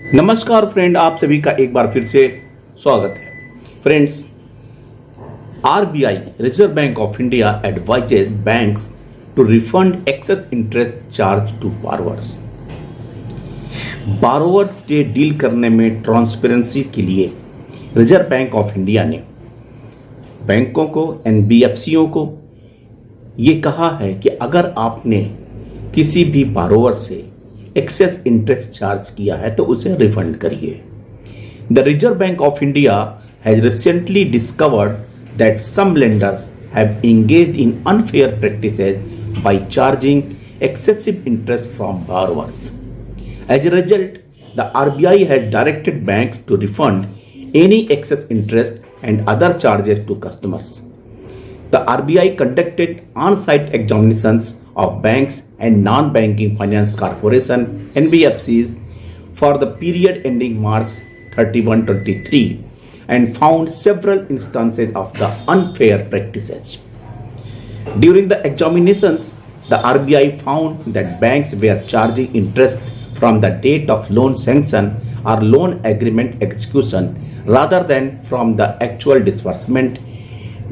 नमस्कार फ्रेंड, आप सभी का एक बार फिर से स्वागत है। Friends, RBI reserve bank of India advises banks to refund excess interest charge to borrowers. Borrowers से डील करने में ट्रांसपेरेंसी के लिए रिजर्व बैंक ऑफ इंडिया ने बैंकों को, एनबीएफसीओ को ये कहा है कि अगर आपने किसी भी बारोवर से एक्सेस इंटरेस्ट चार्ज किया है तो उसे रिफंड करिए। The Reserve bank of India has recently discovered that some lenders have engaged in unfair practices by charging excessive interest from borrowers. As a result, the RBI has directed banks to refund any excess interest and other charges to customers. The RBI conducted on-site examinations of banks and non-banking finance corporation (NBFCs) for the period ending March 31, 2023 and found several instances of the unfair practices. During the examinations, the RBI found that banks were charging interest from the date of loan sanction or loan agreement execution rather than from the actual disbursement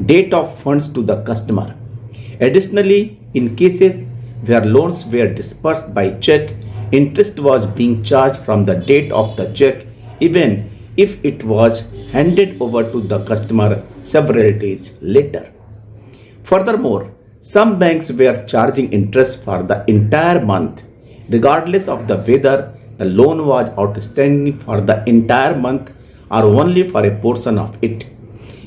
date of funds to the customer. Additionally, in cases where loans were disbursed by check, interest was being charged from the date of the check even if it was handed over to the customer several days later. Furthermore, some banks were charging interest for the entire month regardless of the whether the loan was outstanding for the entire month or only for a portion of it.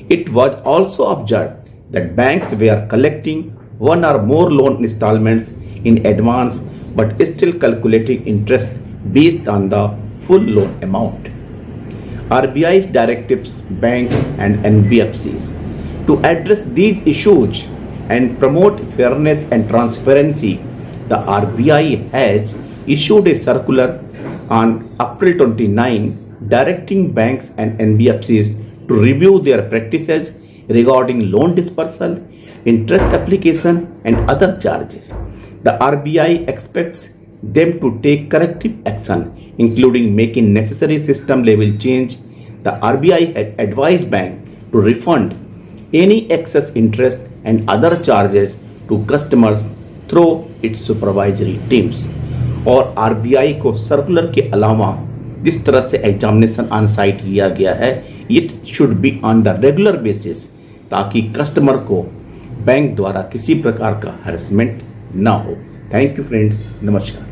It was also observed that banks were collecting one or more loan installments in advance but still calculating interest based on the full loan amount. RBI's directives banks and NBFCs to address these issues and promote fairness and transparency. The RBI has issued a circular on April 29 directing banks and NBFCs to review their practices regarding loan dispersal, interest application and other charges. The RBI expects them to take corrective action, including making necessary system level change. The RBI has advised banks to refund any excess interest and other charges to customers through its supervisory teams. और RBI को circular के अलावा जिस तरह से examination on site किया गया है, it should be on the regular basis ताकि कस्टमर को बैंक द्वारा किसी प्रकार का हैरेसमेंट ना हो। थैंक यू फ्रेंड्स, नमस्कार।